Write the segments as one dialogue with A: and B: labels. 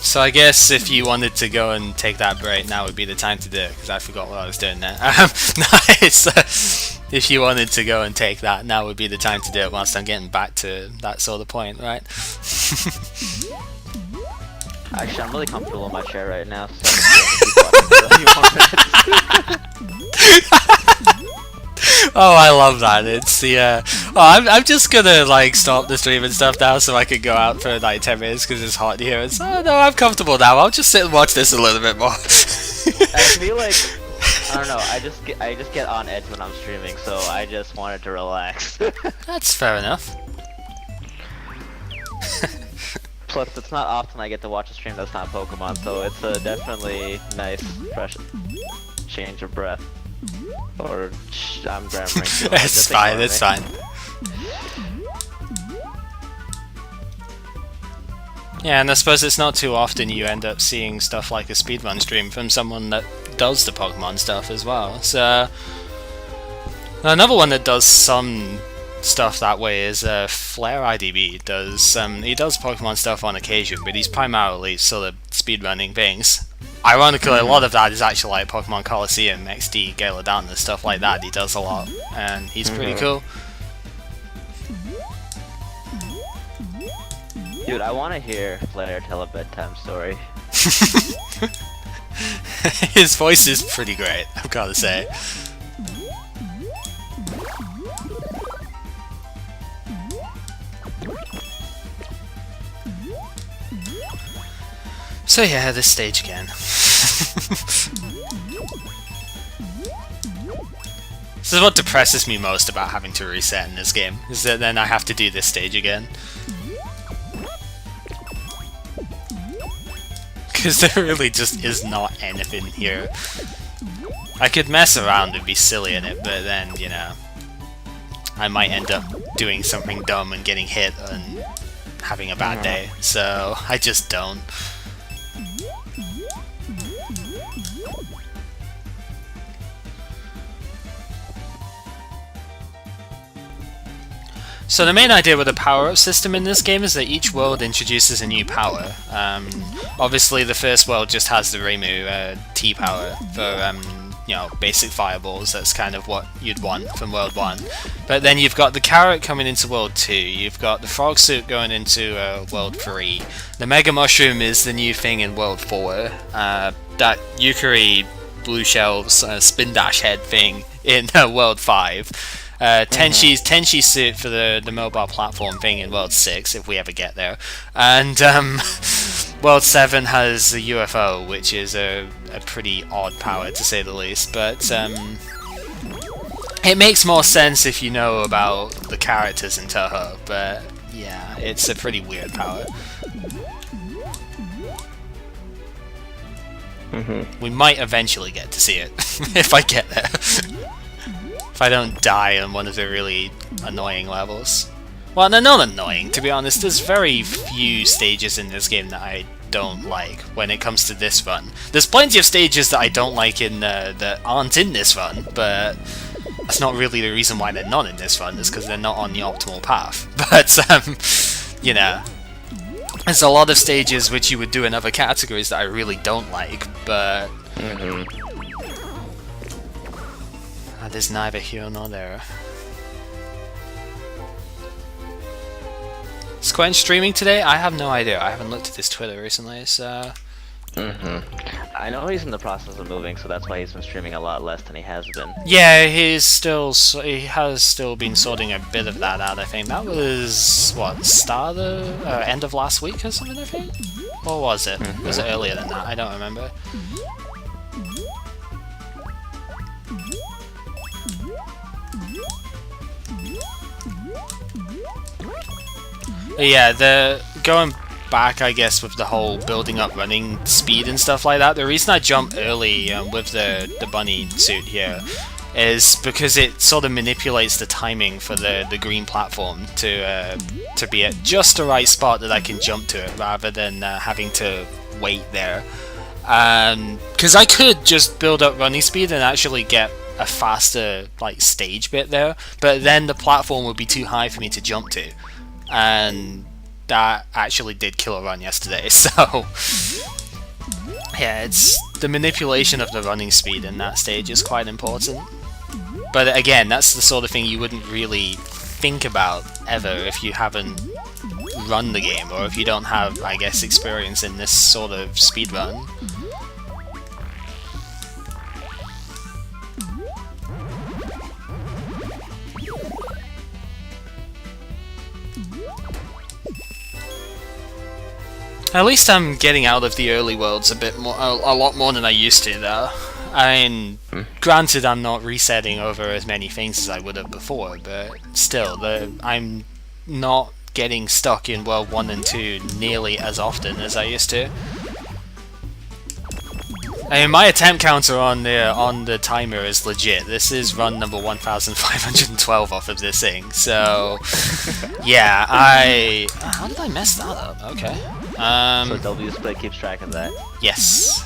A: So I guess if you wanted to go and take that break, now would be the time to do it, because I forgot what I was doing there. Nice. If you wanted to go and take that, now would be the time to do it whilst I'm getting back to that sort of point, right?
B: Actually, I'm really comfortable in my chair right now, so I'm
A: Oh, I love that. It's the I'm just gonna like stop the stream and stuff now so I can go out for like 10 minutes because it's hot here. It's no, I'm comfortable now. I'll just sit and watch this a little bit more.
B: I feel like I don't know. I just get on edge when I'm streaming, so I just wanted to relax.
A: That's fair enough.
B: Plus, it's not often I get to watch a stream that's not Pokemon, so it's a definitely nice, fresh change of breath. Or I'm grammaring. So
A: It's fine. It's fine. Yeah, and I suppose it's not too often you end up seeing stuff like a speedrun stream from someone that does the Pokemon stuff as well. So another one that does some stuff that way is Flare IDB. He does Pokemon stuff on occasion, but he's primarily sort of speedrunning things. Ironically, a lot of that is actually like Pokemon Coliseum, XD, Galadan, and stuff like that. He does a lot, and he's pretty cool.
B: Dude, I want to hear Flare tell a bedtime story.
A: His voice is pretty great, I've got to say. So yeah, this stage again. This is what depresses me most about having to reset in this game, is that then I have to do this stage again. Because there really just is not anything here. I could mess around and be silly in it, but then, you know, I might end up doing something dumb and getting hit and having a bad day, so I just don't. So the main idea with the power-up system in this game is that each world introduces a new power. Obviously the first world just has the Reimu T-power for you know, basic fireballs. That's kind of what you'd want from World 1. But then you've got the Carrot coming into World 2, you've got the Frog Suit going into World 3, the Mega Mushroom is the new thing in World 4, that Yukari Blue Shell's Spin Dash Head thing in World 5, Tenshi's suit for the mobile platform thing in World 6, if we ever get there, and World 7 has a UFO, which is a pretty odd power to say the least, but it makes more sense if you know about the characters in Toho, but yeah, it's a pretty weird power. We might eventually get to see it, if I get there. If I don't die on one of the really annoying levels. Well, they're not annoying, to be honest. There's very few stages in this game that I don't like when it comes to this run. There's plenty of stages that I don't like in that aren't in this run, but that's not really the reason why they're not in this run, is because they're not on the optimal path. But, you know, there's a lot of stages which you would do in other categories that I really don't like, but... There's neither here nor there. Is Quench streaming today? I have no idea. I haven't looked at his Twitter recently, so...
B: I know he's in the process of moving, so that's why he's been streaming a lot less than he has been.
A: Yeah, he has still been sorting a bit of that out, I think. That was, what, end of last week or something, I think? Or was it? Was it earlier than that? I don't remember. Yeah, going back, I guess, with the whole building up running speed and stuff like that, the reason I jumped early with the bunny suit here is because it sort of manipulates the timing for the green platform to be at just the right spot that I can jump to it, rather than having to wait there. Because I could just build up running speed and actually get a faster like stage bit there, but then the platform would be too high for me to jump to. And that actually did kill a run yesterday, so yeah, it's the manipulation of the running speed in that stage is quite important. But again, that's the sort of thing you wouldn't really think about ever if you haven't run the game, or if you don't have, I guess, experience in this sort of speedrun. At least I'm getting out of the early worlds a bit more, a lot more than I used to, though. I mean, granted, I'm not resetting over as many things as I would have before, but still, I'm not getting stuck in World 1 and 2 nearly as often as I used to. I mean, my attempt counter on the timer is legit. This is run number 1512 off of this thing, so yeah, how did I mess that up? Okay.
B: So W split keeps track of that?
A: Yes.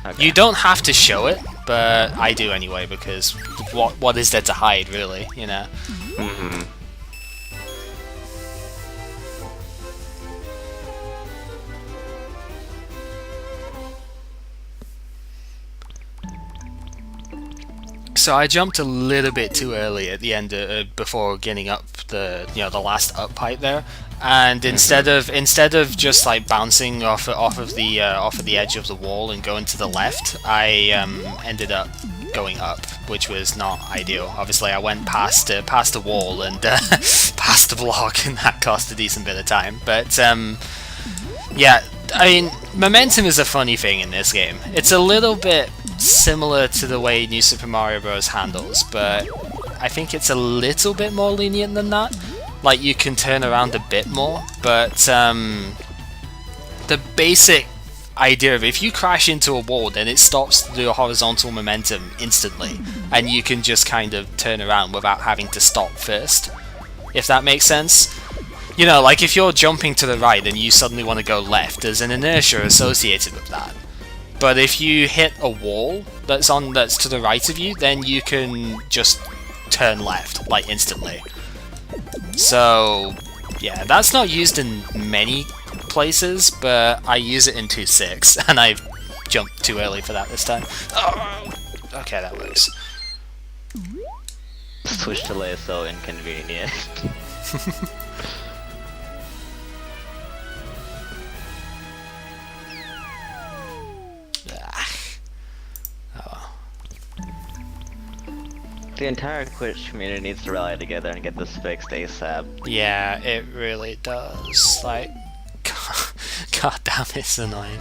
B: Okay.
A: You don't have to show it, but I do anyway, because what is there to hide, really, you know?
B: Mm-hmm.
A: So I jumped a little bit too early at the end before getting up the the last up pipe there, and instead of just like bouncing off of the edge of the wall and going to the left, I ended up going up, which was not ideal. Obviously, I went past the wall and past the block, and that cost a decent bit of time. But yeah, I mean, momentum is a funny thing in this game. It's a little bit similar to the way New Super Mario Bros. Handles, but I think it's a little bit more lenient than that. Like, you can turn around a bit more, but the basic idea of if you crash into a wall, then it stops the horizontal momentum instantly, and you can just kind of turn around without having to stop first, if that makes sense. You know, like if you're jumping to the right and you suddenly want to go left, there's an inertia associated with that. But if you hit a wall that's to the right of you, then you can just turn left, like instantly. So yeah, that's not used in many places, but I use it in 2.6, and I jumped too early for that this time. Oh, okay, that works.
B: Switch delay is so inconvenient. The entire Twitch community needs to rally together and get this fixed ASAP.
A: Yeah, it really does. Like, god damn, it's annoying.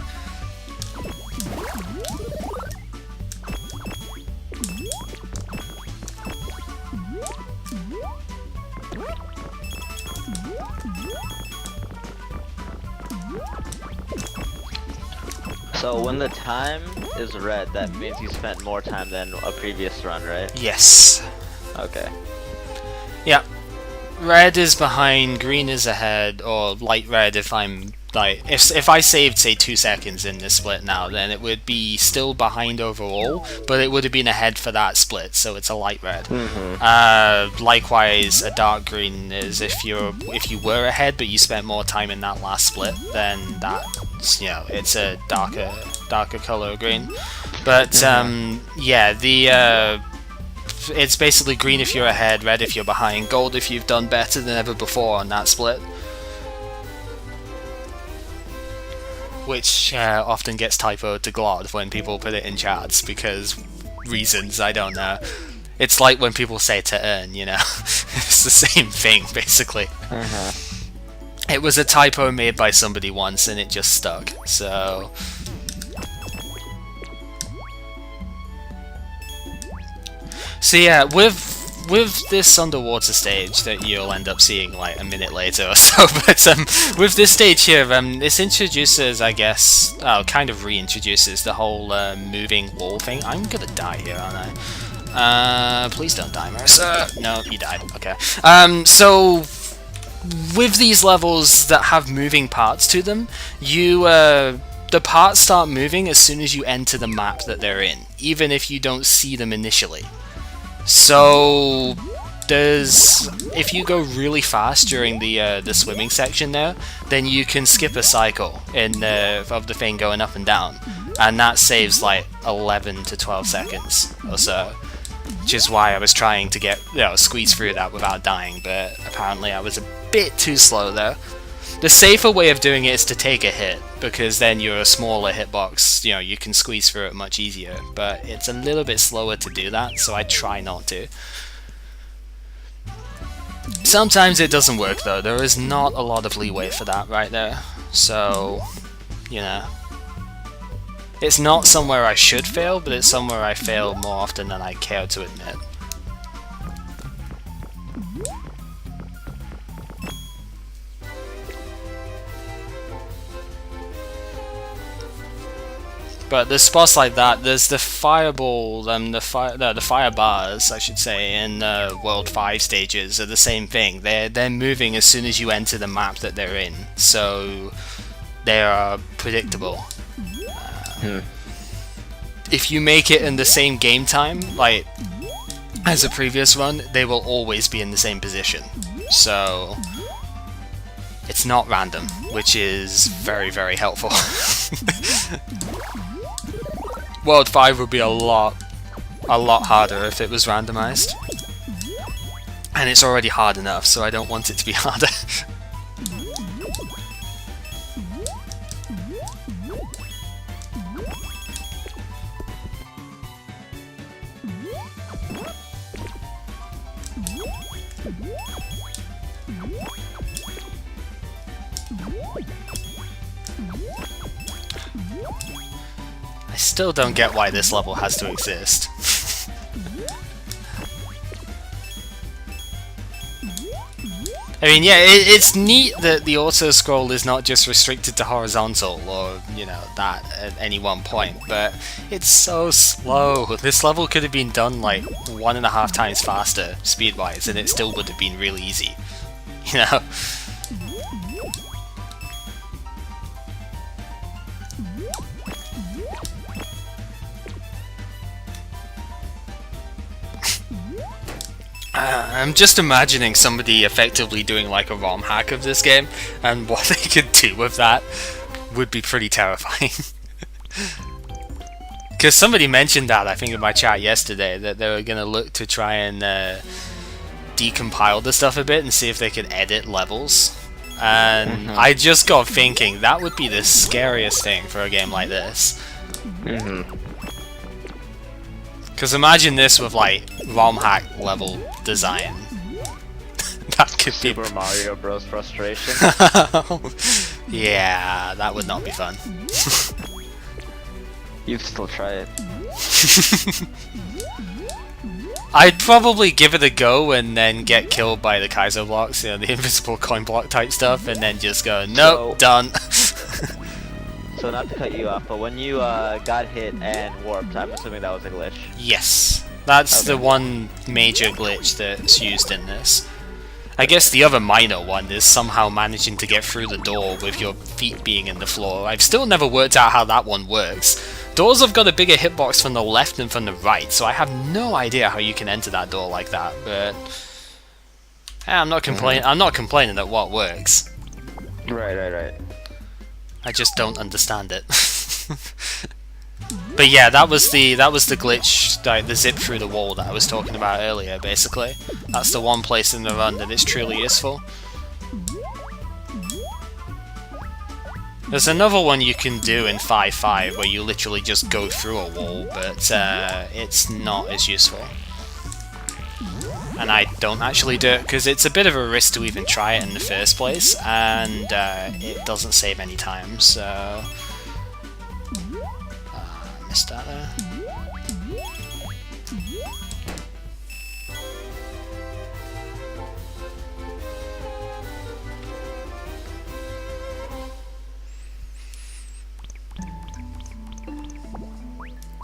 B: So when the time is red, that means you spent more time than a previous run, right?
A: Yes.
B: Okay.
A: Yeah. Red is behind, green is ahead, or light red if I'm like if I saved say 2 seconds in this split now, then it would be still behind overall, but it would have been ahead for that split, so it's a light red. Likewise, a dark green is if you were ahead but you spent more time in that last split, then that's, you know, it's a darker color green. But yeah, the it's basically green if you're ahead, red if you're behind, gold if you've done better than ever before on that split. Which often gets typoed to GLOD when people put it in charts, because reasons, I don't know. It's like when people say to earn, you know? It's the same thing, basically. It was a typo made by somebody once and it just stuck, so... So yeah, with this underwater stage that you'll end up seeing like a minute later or so, but with this stage here, this introduces, I guess, kind of reintroduces the whole moving wall thing. I'm gonna die here, aren't I? Please don't die, Marisa. No, you died. Okay. So with these levels that have moving parts to them, the parts start moving as soon as you enter the map that they're in, even if you don't see them initially. So if you go really fast during the swimming section there, then you can skip a cycle of the thing going up and down, and that saves like 11 to 12 seconds or so, which is why I was trying to squeeze through that without dying, but apparently I was a bit too slow there. The safer way of doing it is to take a hit, because then you're a smaller hitbox, you can squeeze through it much easier, but it's a little bit slower to do that, so I try not to. Sometimes it doesn't work though, there is not a lot of leeway for that right there, so, it's not somewhere I should fail, but it's somewhere I fail more often than I care to admit. But there's spots like that. There's the fireball, the fire bars, I should say, in World 5 stages are the same thing. They're moving as soon as you enter the map that they're in, so they are predictable. If you make it in the same game time, like as a previous run, they will always be in the same position. So it's not random, which is very, very helpful. World 5 would be a lot harder if it was randomized. And it's already hard enough, so I don't want it to be harder. I still don't get why this level has to exist. I mean, yeah, it's neat that the auto-scroll is not just restricted to horizontal or, that at any one point, but it's so slow. This level could have been done like 1.5 times faster, speed-wise, and it still would have been really easy. I'm just imagining somebody effectively doing like a ROM hack of this game, and what they could do with that would be pretty terrifying. Because somebody mentioned that, I think, in my chat yesterday, that they were going to look to try and decompile the stuff a bit and see if they could edit levels. And I just got thinking, that would be the scariest thing for a game like this. Because imagine this with, like, ROM hack level design. That could be...
B: Super Mario Bros. Frustration.
A: Yeah, that would not be fun.
B: You'd still try it.
A: I'd probably give it a go and then get killed by the Kaiser blocks, the invisible coin block type stuff, and then just go, nope, done.
B: So not to cut you off, but when you got hit and warped, I'm assuming that was a glitch.
A: Yes, that's the one major glitch that's used in this. I guess the other minor one is somehow managing to get through the door with your feet being in the floor. I've still never worked out how that one works. Doors have got a bigger hitbox from the left than from the right, so I have no idea how you can enter that door like that, but... I'm not complaining at what works.
B: Right.
A: I just don't understand it. But yeah, that was the glitch, like the zip through the wall that I was talking about earlier, basically. That's the one place in the run that is truly useful. There's another one you can do in 5.5 where you literally just go through a wall, but it's not as useful. And I don't actually do it because it's a bit of a risk to even try it in the first place, and it doesn't save any time, so... missed that there.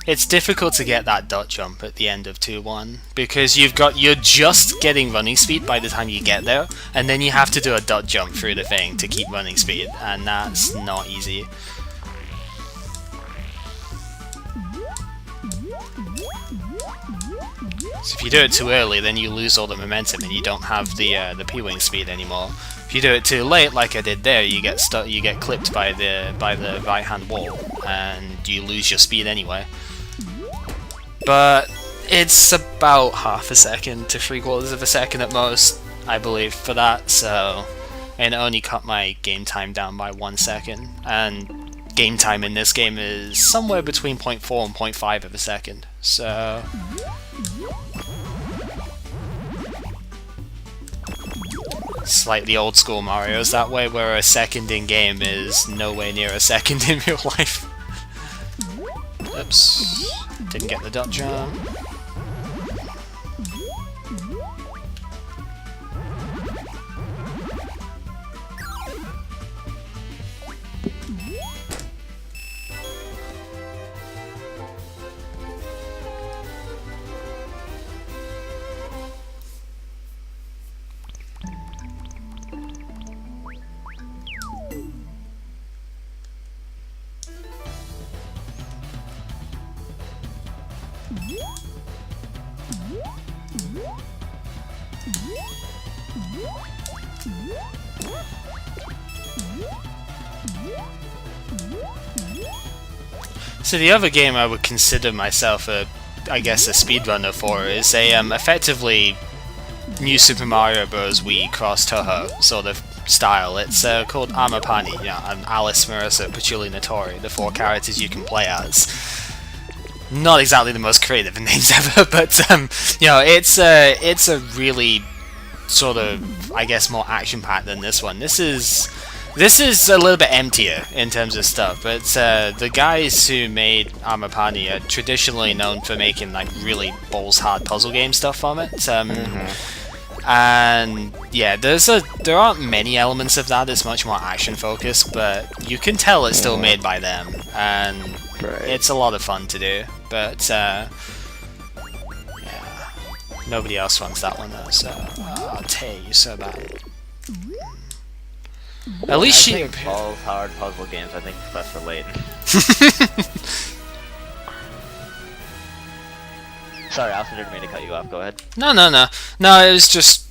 A: It's difficult to get that dot jump at the end of 2-1 because you're just getting running speed by the time you get there, and then you have to do a dot jump through the thing to keep running speed, and that's not easy. So if you do it too early, then you lose all the momentum and you don't have the P-wing speed anymore. If you do it too late, like I did there, you get clipped by the right-hand wall, and you lose your speed anyway. But it's about half a second to 3/4 of a second at most, I believe, for that. So, and it only cut my game time down by 1 second, and game time in this game is somewhere between 0.4 and 0.5 of a second. So. Slightly old school Mario's that way, where a second in game is nowhere near a second in real life. Oops, didn't get the dot jump. So the other game I would consider myself I guess a speedrunner for is effectively New Super Mario Bros. Wii cross Toho sort of style. It's called Amapani, and Alice, Marisa, Patchouli, Notori, the 4 characters you can play as. Not exactly the most creative names ever, but it's a really sort of, I guess, more action-packed than this one. This is a little bit emptier in terms of stuff, but the guys who made Amapani are traditionally known for making like really balls-hard puzzle game stuff from it. And yeah, there aren't many elements of that. It's much more action-focused, but you can tell it's still made by them, and it's a lot of fun to do. But yeah, nobody else runs that one though, so I'll tell you so bad. At least she
B: balls hard puzzle games. I think that's for Layton. Sorry, I also didn't mean to cut you off. Go ahead.
A: No. It was just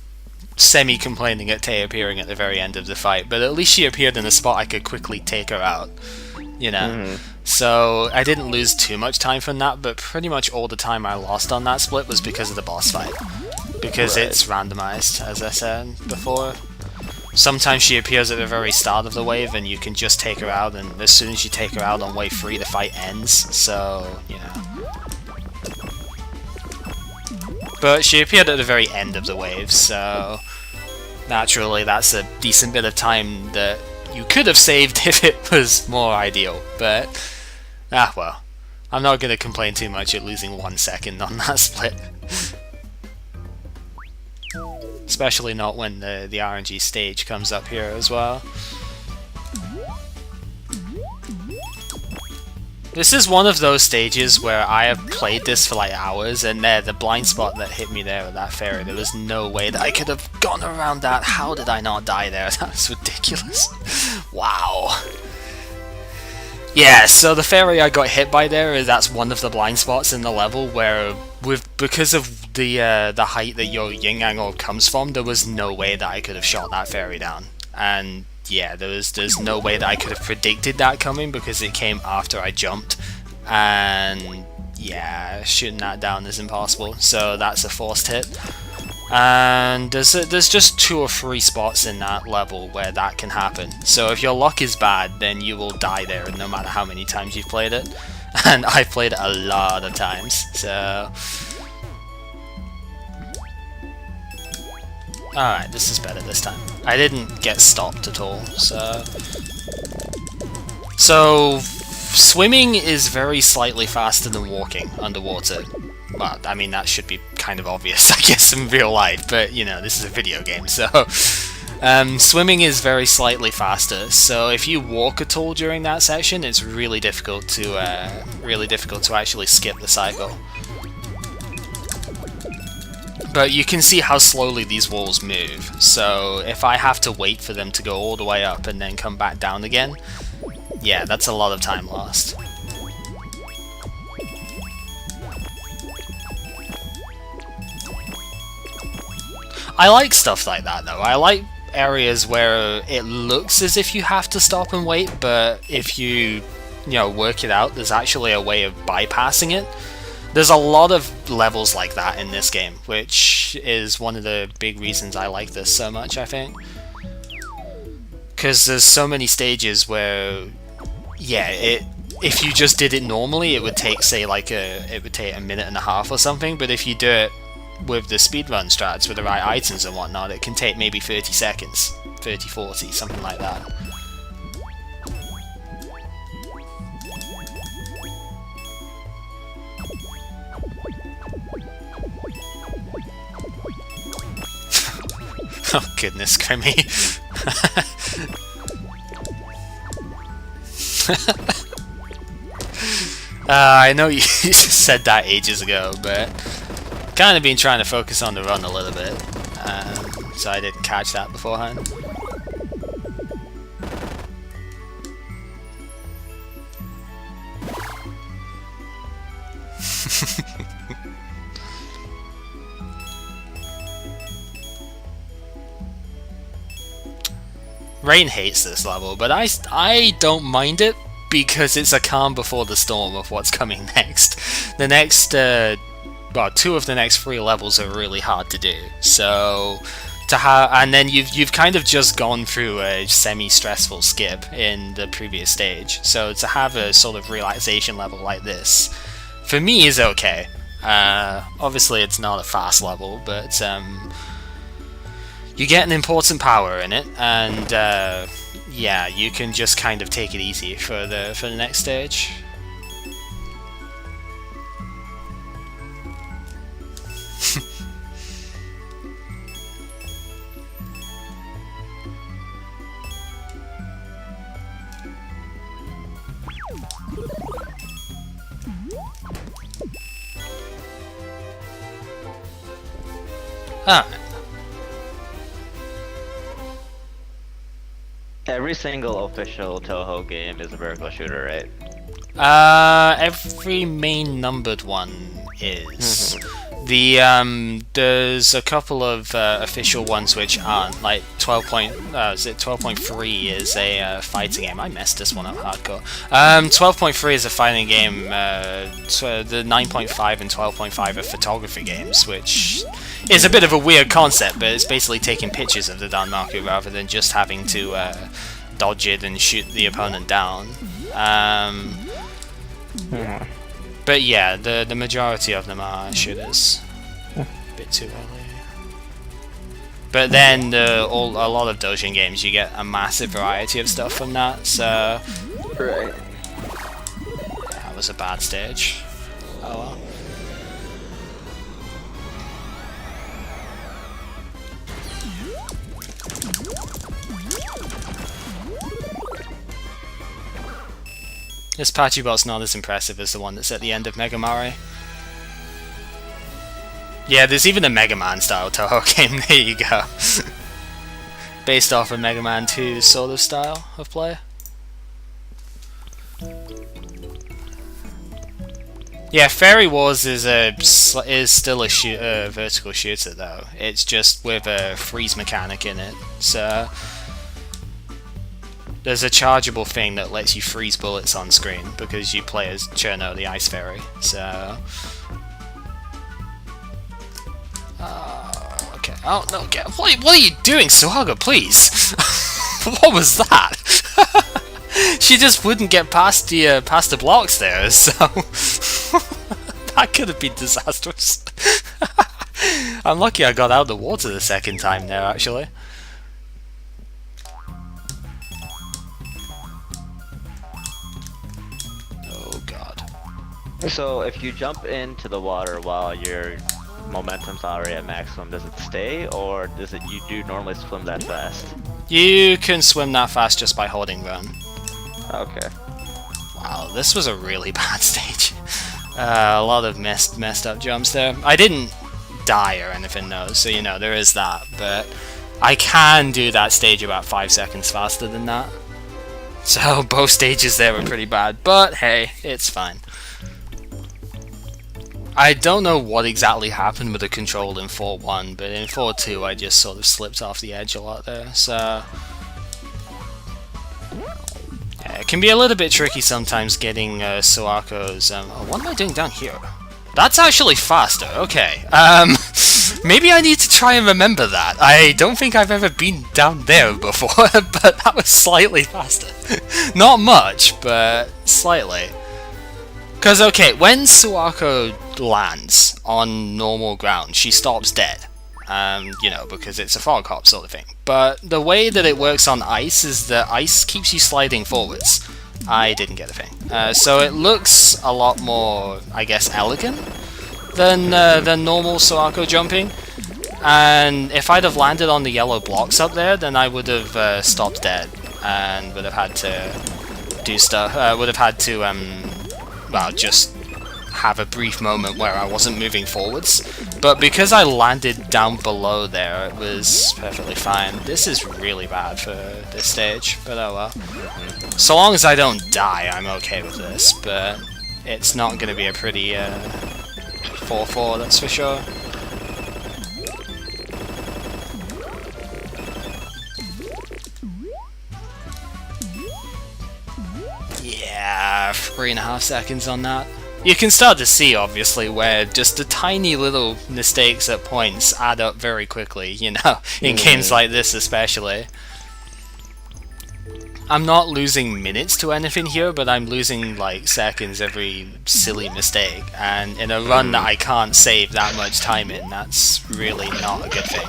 A: semi-complaining at Tay appearing at the very end of the fight, but at least she appeared in a spot I could quickly take her out. So I didn't lose too much time from that, but pretty much all the time I lost on that split was because of the boss fight. Because it's randomized, as I said before. Sometimes she appears at the very start of the wave and you can just take her out, and as soon as you take her out on wave 3 the fight ends, so, But she appeared at the very end of the wave, so naturally that's a decent bit of time that you could have saved if it was more ideal, but well, I'm not going to complain too much at losing 1 second on that split. Especially not when the RNG stage comes up here as well. This is one of those stages where I have played this for like hours, and the blind spot that hit me there with that fairy, there was no way that I could have gone around that. How did I not die there? That's ridiculous. Wow. Yeah, so the fairy I got hit by there, that's one of the blind spots in the level where, because of the height that your yin angle comes from, there was no way that I could have shot that fairy down. And yeah, there's no way that I could have predicted that coming because it came after I jumped. And yeah, shooting that down is impossible. So that's a forced hit. And there's just 2 or 3 spots in that level where that can happen. So if your luck is bad, then you will die there no matter how many times you've played it. And I've played it a lot of times, so... Alright, this is better this time. I didn't get stopped at all, so... So, swimming is very slightly faster than walking underwater. Well, I mean, that should be kind of obvious, I guess, in real life, but, this is a video game, so... swimming is very slightly faster, so if you walk at all during that section, it's really difficult to actually skip the cycle. But you can see how slowly these walls move, so if I have to wait for them to go all the way up and then come back down again, yeah, that's a lot of time lost. I like stuff like that though. I like areas where it looks as if you have to stop and wait, but if you know, work it out, there's actually a way of bypassing it. There's a lot of levels like that in this game, which is one of the big reasons I like this so much, I think. Because there's so many stages where, yeah, if you just did it normally, it would take, say, like it would take a minute and a half or something, but if you do it with the speedrun strats, with the right items and whatnot, it can take maybe 30 seconds, 30, 40, something like that. Oh goodness, Grimmy. I know you said that ages ago, but kind of been trying to focus on the run a little bit, so I didn't catch that beforehand. Rain hates this level, but I don't mind it because it's a calm before the storm of what's coming next. The next, well, 2 of the next 3 levels are really hard to do. So to have, and then you've kind of just gone through a semi-stressful skip in the previous stage. So to have a sort of relaxation level like this, for me, is okay. Obviously, it's not a fast level, but you get an important power in it, and yeah, you can just kind of take it easy for the next stage. Ah.
B: Every single official Toho game is a vertical shooter, right?
A: Every main numbered one is. There's a couple of official ones which aren't, like 12.3 is a fighting game. I messed this one up hardcore. 12.3 is a fighting game. So the 9.5 and 12.5 are photography games, which is a bit of a weird concept, but it's basically taking pictures of the Danmaku rather than just having to dodge it and shoot the opponent down. But yeah, the majority of them are shooters. A bit too early. But then a lot of Dojin games, you get a massive variety of stuff from that, so...
B: Right.
A: That was a bad stage. Oh well. This Pachybot's not as impressive as the one that's at the end of Mega Mario. Yeah, there's even a Mega Man style Toho game, there you go. Based off of Mega Man 2's sort of style of play. Yeah, Fairy Wars is still a vertical shooter though. It's just with a freeze mechanic in it, so... There's a chargeable thing that lets you freeze bullets on screen because you play as Cherno, the Ice Fairy. So, okay. Oh no! What are you doing, Suhaga? Please. What was that? She just wouldn't get past the blocks there. So that could have been disastrous. I'm lucky I got out of the water the second time there, actually.
B: So if you jump into the water while your momentum's already at maximum, does it stay, or does it you do normally swim that fast?
A: You can swim that fast just by holding run.
B: Okay.
A: Wow, this was a really bad stage. A lot of messed up jumps there. I didn't die or anything though, so you know, there is that, but I can do that stage about 5 seconds faster than that. So both stages there were pretty bad, but hey, it's fine. I don't know what exactly happened with the control in 4-1, but in 4-2 I just sort of slipped off the edge a lot there, so... Yeah, it can be a little bit tricky sometimes getting Suako's... oh, what am I doing down here? That's actually faster, okay. Maybe I need to try and remember that. I don't think I've ever been down there before, but that was slightly faster. Not much, but slightly. Because, okay, when Suako lands on normal ground, she stops dead. You know, because it's a fog hop sort of thing. But the way that it works on ice is that ice keeps you sliding forwards. I didn't get a thing. So it looks a lot more, I guess, elegant than normal Suako jumping. And if I'd have landed on the yellow blocks up there, then I would have stopped dead and would have had to do stuff. Would have had to, well, just have a brief moment where I wasn't moving forwards. But because I landed down below there, it was perfectly fine. This is really bad for this stage, but oh well. So long as I don't die, I'm okay with this, but it's not going to be a pretty 4-4, that's for sure. Yeah, 3.5 seconds on that. You can start to see, obviously, where just the tiny little mistakes at points add up very quickly, you know, in games like this especially. I'm not losing minutes to anything here, but I'm losing, like, seconds every silly mistake, and in a run that I can't save that much time in, that's really not a good thing.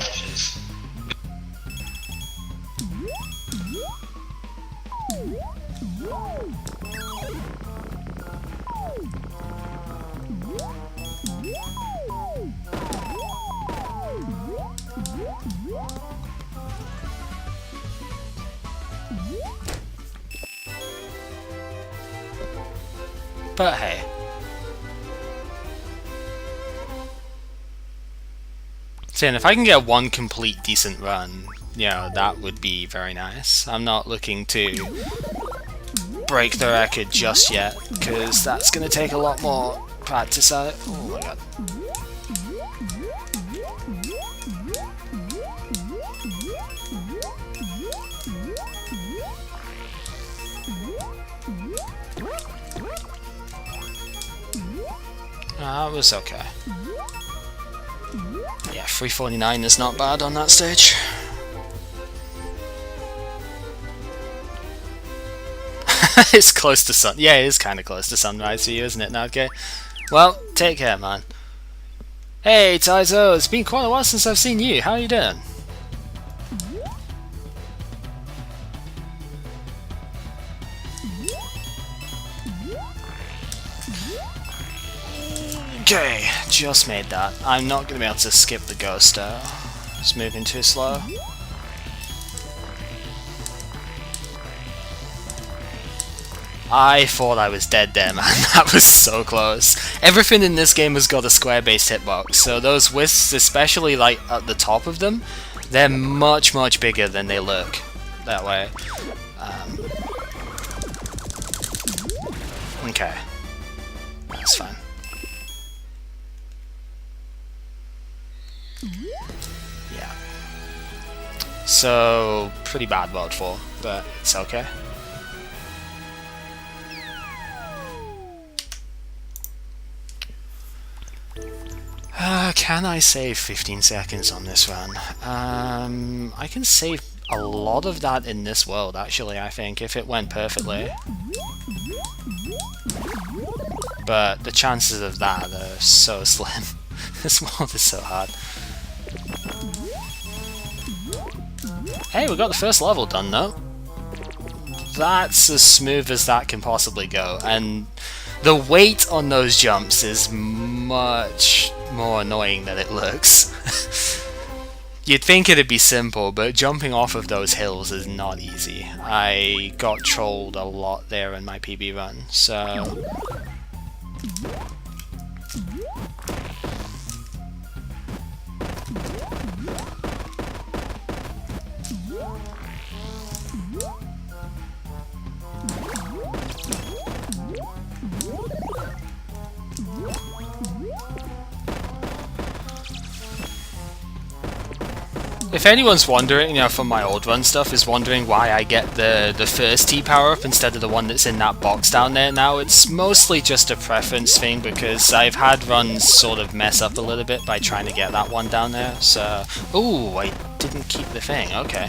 A: But hey. So, and if I can get one complete decent run, you know, that would be very nice. I'm not looking to break the record just yet, because that's going to take a lot more practice at it. Oh my god. That was okay. Yeah, 349 is not bad on that stage. It's close to sun. Yeah, it is kind of close to sunrise for you, isn't it, Nadke? Well, take care, man. Hey, Taizo, it's been quite a while since I've seen you. How are you doing? Okay, just made that. I'm not going to be able to skip the ghost though. It's moving too slow. I thought I was dead there, man. That was so close. Everything in this game has got a square-based hitbox, so those wisps, especially like at the top of them, they're much, much bigger than they look that way. Okay. That's fine. Yeah. So, pretty bad World 4, but it's okay. Can I save 15 seconds on this run? I can save a lot of that in this world, actually, I think, if it went perfectly. But the chances of that are so slim. This world is so hard. Hey, we got the first level done, though. That's as smooth as that can possibly go, and the weight on those jumps is much more annoying than it looks. You'd think it'd be simple, but jumping off of those hills is not easy. I got trolled a lot there in my PB run, so... If anyone's wondering, you know, from my old run stuff, is wondering why I get the first T power up instead of the one that's in that box down there now, it's mostly just a preference thing because I've had runs sort of mess up a little bit by trying to get that one down there. So, ooh, I didn't keep the thing. Okay.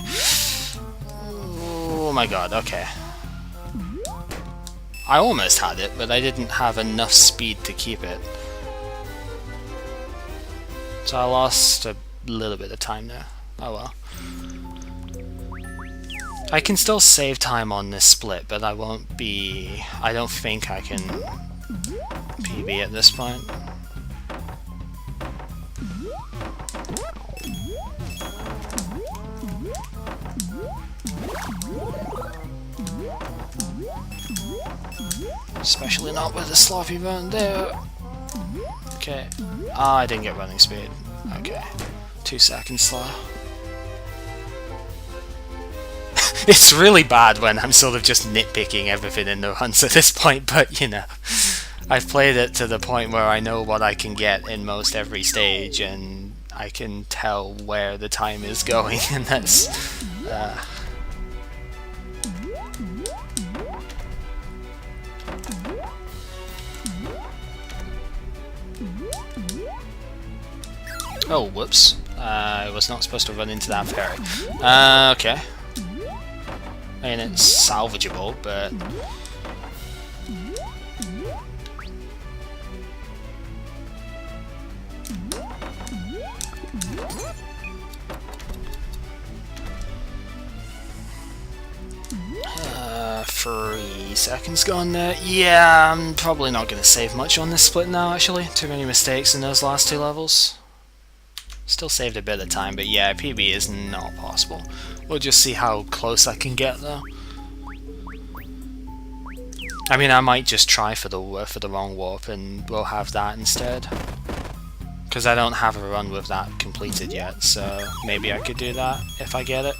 A: Oh my god. Okay. I almost had it, but I didn't have enough speed to keep it. So I lost a little bit of time there. Oh well. I can still save time on this split, but I won't be... I don't think I can PB at this point. Especially not with the sloppy run there. Okay. Ah, I didn't get running speed. Okay. 2 seconds slow. It's really bad when I'm sort of just nitpicking everything in the runs at this point, but you know, I've played it to the point where I know what I can get in most every stage, and I can tell where the time is going, and that's... Oh, whoops. I was not supposed to run into that ferry. Okay. I mean, it's salvageable, but... Three seconds gone there. Yeah, I'm probably not going to save much on this split now, actually. Too many mistakes in those last 2 levels. Still saved a bit of time, but yeah, PB is not possible. We'll just see how close I can get, though. I mean, I might just try for the wrong warp, and we'll have that instead. Because I don't have a run with that completed yet, so maybe I could do that if I get it.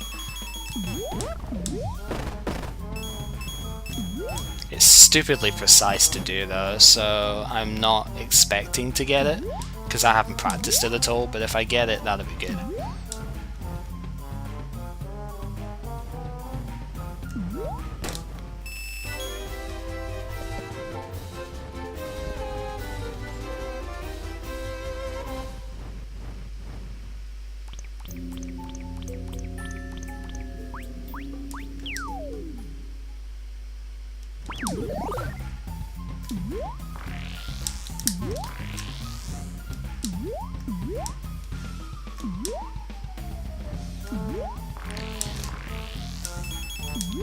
A: It's stupidly precise to do, though, so I'm not expecting to get it. Because I haven't practiced it at all, but if I get it, that'll be good.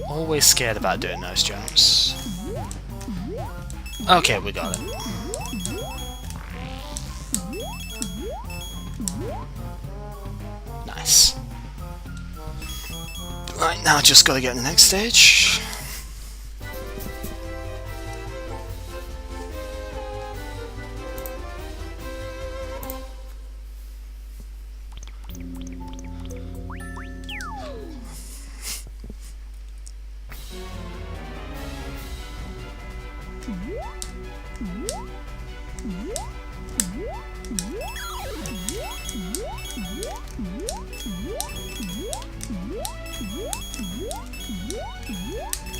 A: Always scared about doing those jumps. Okay, we got it. Nice. Right, now just gotta get in the next stage.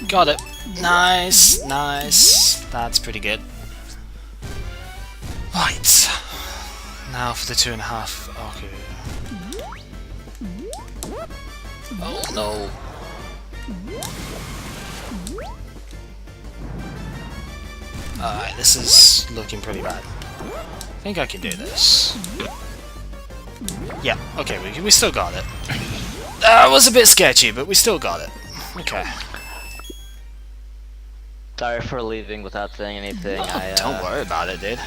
A: Got it. Nice, nice. That's pretty good. Right. Now for the 2.5. Okay. Oh no. Alright, this is looking pretty bad. I think I can do this. Yeah, okay, we still got it. That was a bit sketchy, but we still got it. Okay.
B: Sorry for leaving without saying anything.
A: Don't worry about it, dude.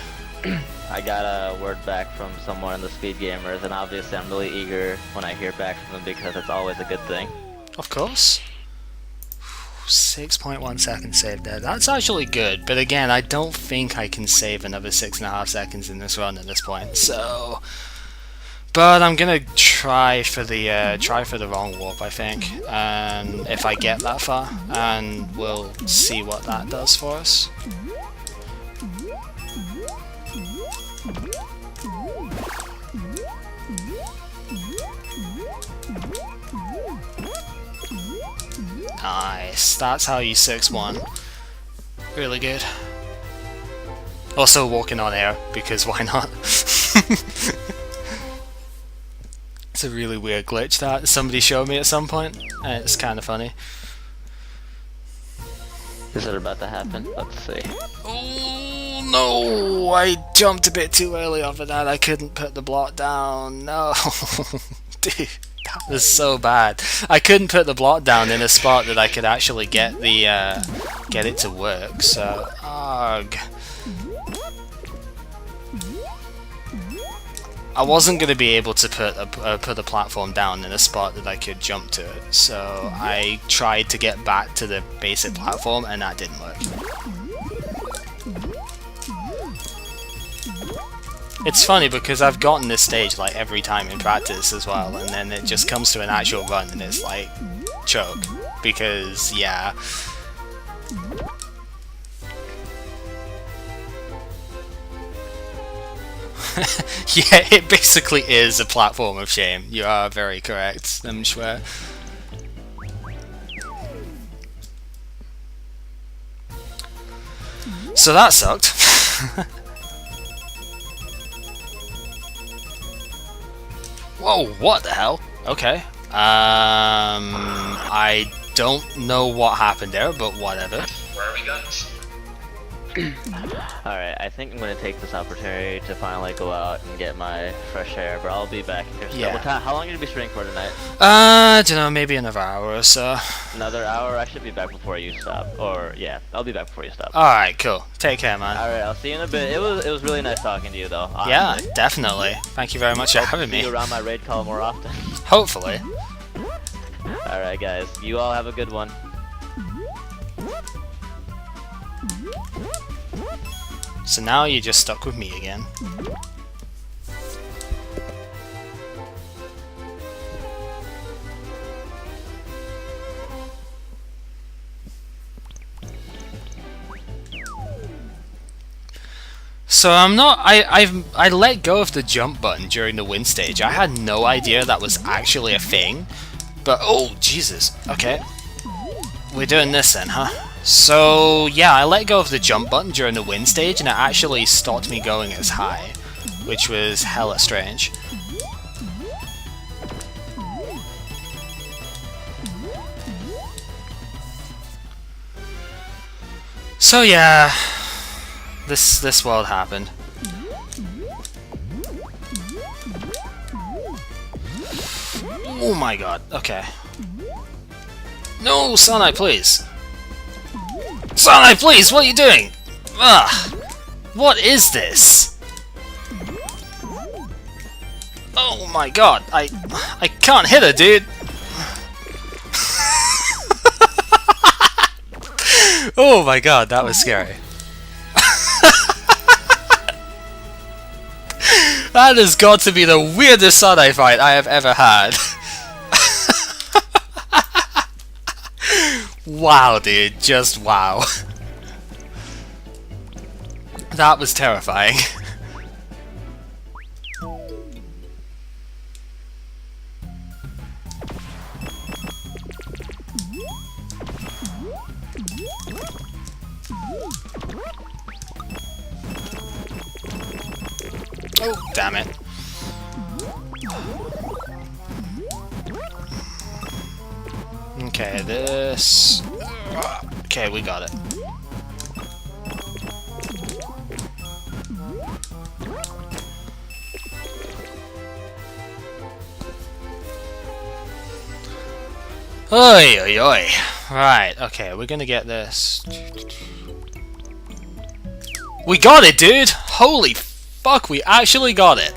B: I got a word back from someone in the Speed Gamers, and obviously I'm really eager when I hear back from them because it's always a good thing.
A: Of course. 6.1 seconds saved there. That's actually good, but again, I don't think I can save another 6.5 seconds in this run at this point, so... But I'm gonna try for the wrong warp, I think, and if I get that far, and we'll see what that does for us. Nice. That's how you 6-1. Really good. Also walking on air, because why not? It's a really weird glitch that somebody showed me at some point, and it's kind of funny.
B: Is it about to happen? Let's see.
A: Oh no! I jumped a bit too early off of that. I couldn't put the block down. No, dude, that was so bad. I couldn't put the block down in a spot that I could actually get the get it to work. So, ugh. I wasn't going to be able to put a platform down in a spot that I could jump to it, so I tried to get back to the basic platform, and that didn't work. It's funny because I've gotten this stage like every time in practice as well, and then it just comes to an actual run and it's like choke, because yeah. Yeah, it basically is a platform of shame. You are very correct, I'm sure. So that sucked. Whoa, what the hell? Okay. I don't know what happened there, but whatever.
C: Where are we going?
B: Alright, I think I'm gonna take this opportunity to finally go out and get my fresh air, but I'll be back here still.
A: Yeah.
B: How long are you gonna be streaming for tonight?
A: I don't know, maybe another hour or so.
B: Another hour? I should be back before you stop. Or, yeah, I'll be back before you stop.
A: Alright, cool. Take care, man.
B: Alright, I'll see you in a bit. It was really nice talking to you, though. Honestly.
A: Yeah, definitely. Thank you very much for having
B: See
A: me.
B: you around my raid call more often.
A: Hopefully.
B: Alright, guys. You all have a good one.
A: So now you're just stuck with me again. So I'm not. I let go of the jump button during the win stage. I had no idea that was actually a thing. But oh Jesus. Okay. We're doing this then, huh? So yeah, I let go of the jump button during the win stage, and it actually stopped me going as high, which was hella strange. So yeah, this world happened. Oh my god. Okay. No, Sanai, please. Sanai, please, what are you doing? Ugh. What is this? Oh my god, I can't hit her, dude. Oh my god, that was scary. That has got to be the weirdest Sanai fight I have ever had. Wow, dude, just wow. That was terrifying. Oh, damn it. Okay, this... Okay, we got it. Oi, oi, oi. Right, okay, we're gonna get this. We got it, dude! Holy fuck, we actually got it.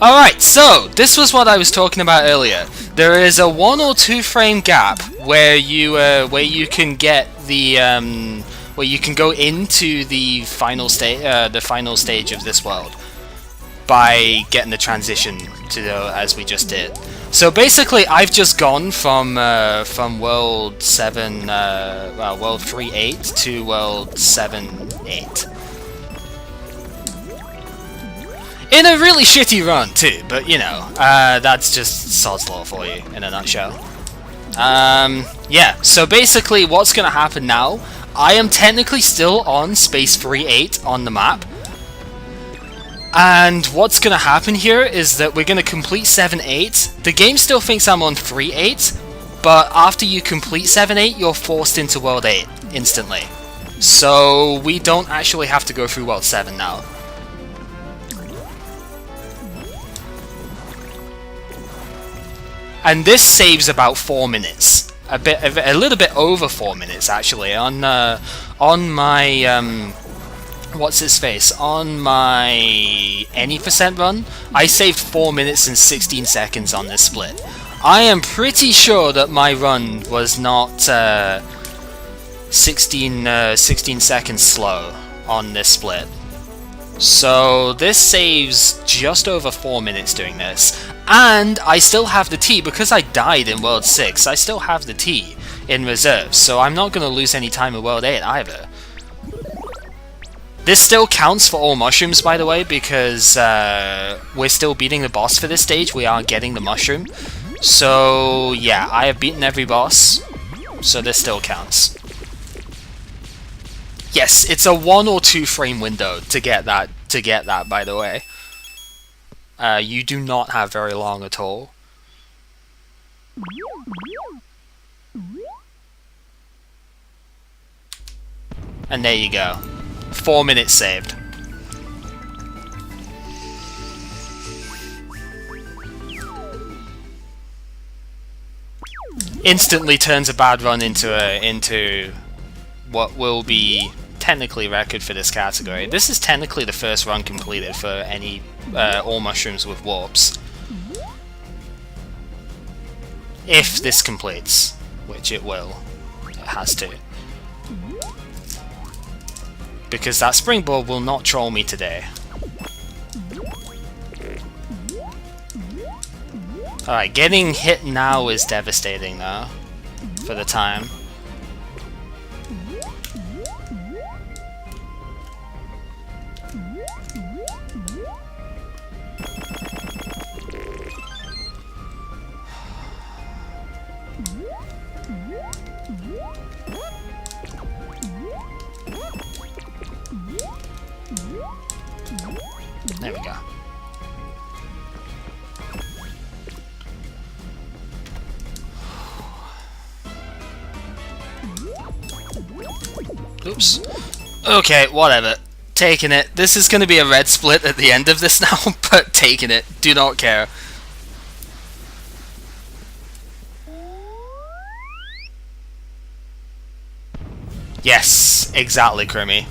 A: Alright, so, this was what I was talking about earlier. There is a 1 or 2 frame gap where you can get the, where you can go into the final stage of this world by getting the transition to as we just did. So basically, I've just gone from World 7, well, World 3.8 to World 7.8. In a really shitty run too, but you know, that's just sod's law for you in a nutshell. Yeah, so basically what's going to happen now, I am technically still on space 3-8 on the map. And what's going to happen here is that we're going to complete 7-8. The game still thinks I'm on 3-8, but after you complete 7-8, you're forced into World 8 instantly. So we don't actually have to go through World 7 now. And this saves about 4 minutes. A little bit over 4 minutes actually on my what's his face? On my any percent run, I saved 4 minutes and 16 seconds on this split. I am pretty sure that my run was not 16 seconds slow on this split. So this saves just over 4 minutes doing this. And I still have the T, because I died in World 6, I still have the T in reserve, so I'm not going to lose any time in World 8 either. This still counts for all mushrooms, by the way, because we're still beating the boss for this stage. We are getting the mushroom. So yeah, I have beaten every boss, so this still counts. Yes, it's a 1 or 2 frame window to get that, by the way. You do not have very long at all. And there you go. 4 minutes saved. Instantly turns a bad run into what will be technically record for this category. This is technically the first run completed for any all mushrooms with warps. If this completes, which it will. It has to. Because that springboard will not troll me today. Alright, getting hit now is devastating though, for the time. There we go. Oops. Okay, whatever. Taking it. This is going to be a red split at the end of this now, but taking it. Do not care. Yes, exactly, Crimmy.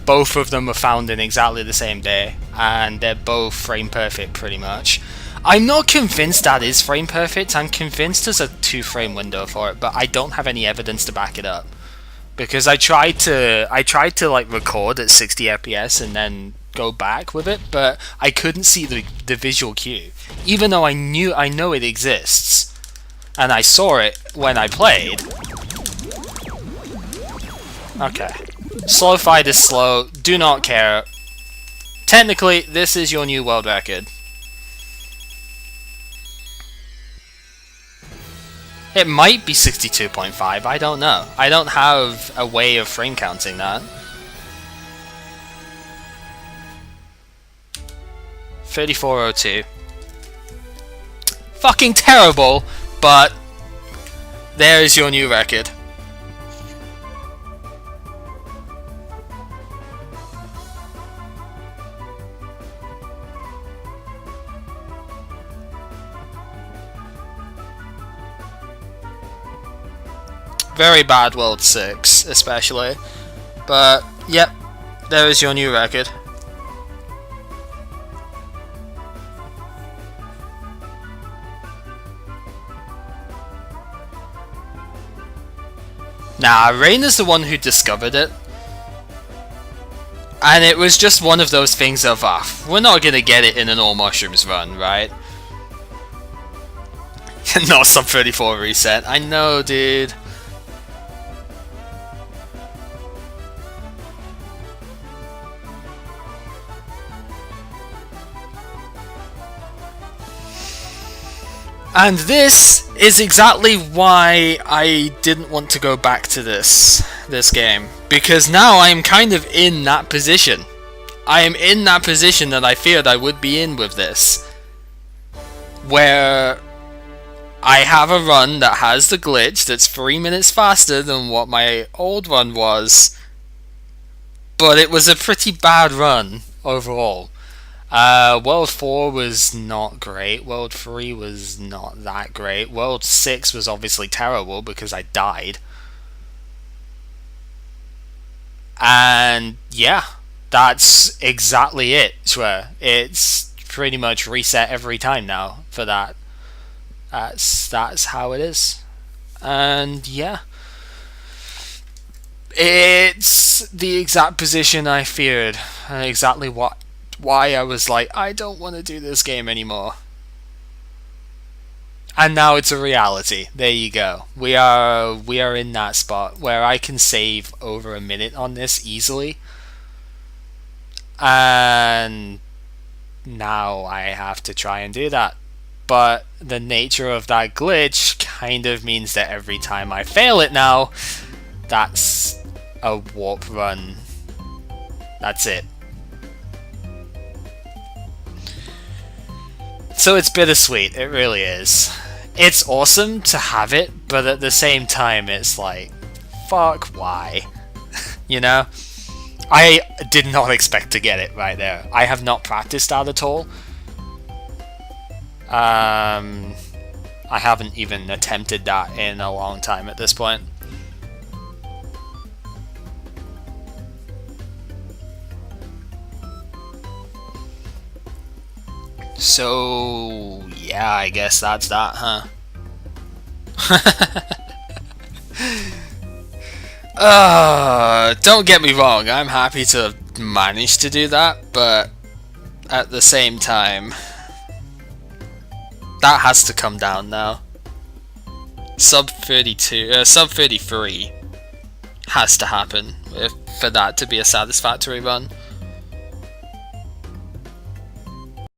A: Both of them were found in exactly the same day, and they're both frame perfect pretty much. I'm not convinced that is frame perfect. I'm convinced there's a 2-frame window for it, but I don't have any evidence to back it up. Because I tried to like record at 60 FPS and then go back with it, but I couldn't see the visual cue, even though I know it exists, and I saw it when I played. Okay. Slow fight is slow, do not care. Technically, this is your new world record. It might be 62.5, I don't know. I don't have a way of frame counting that. 3402. Fucking terrible, but there is your new record. Very bad World 6, especially. But, yep, there is your new record. Nah, Rain is the one who discovered it. And it was just one of those things of, we're not gonna get it in an all mushrooms run, right? Not sub 34 reset. I know, dude. And this is exactly why I didn't want to go back to this game, because now I'm kind of in that position. I am in that position that I feared I would be in with this, where I have a run that has the glitch that's 3 minutes faster than what my old run was, but it was a pretty bad run overall. World 4 was not great, World 3 was not that great, World 6 was obviously terrible because I died. And yeah, that's exactly it, Shwe. It's pretty much reset every time now for that. That's how it is. And yeah, it's the exact position I feared, and exactly why I was like, I don't want to do this game anymore. And now it's a reality. There you go. We are in that spot where I can save over a minute on this easily. And now I have to try and do that. But the nature of that glitch kind of means that every time I fail it now, that's a warp run. That's it. So it's bittersweet, it really is. It's awesome to have it, but at the same time it's like, fuck, why? You know? I did not expect to get it right there. I have not practiced that at all. I haven't even attempted that in a long time at this point. So, yeah, I guess that's that, huh? Don't get me wrong, I'm happy to manage to do that, but at the same time, that has to come down now. Sub 33 has to happen for that to be a satisfactory run.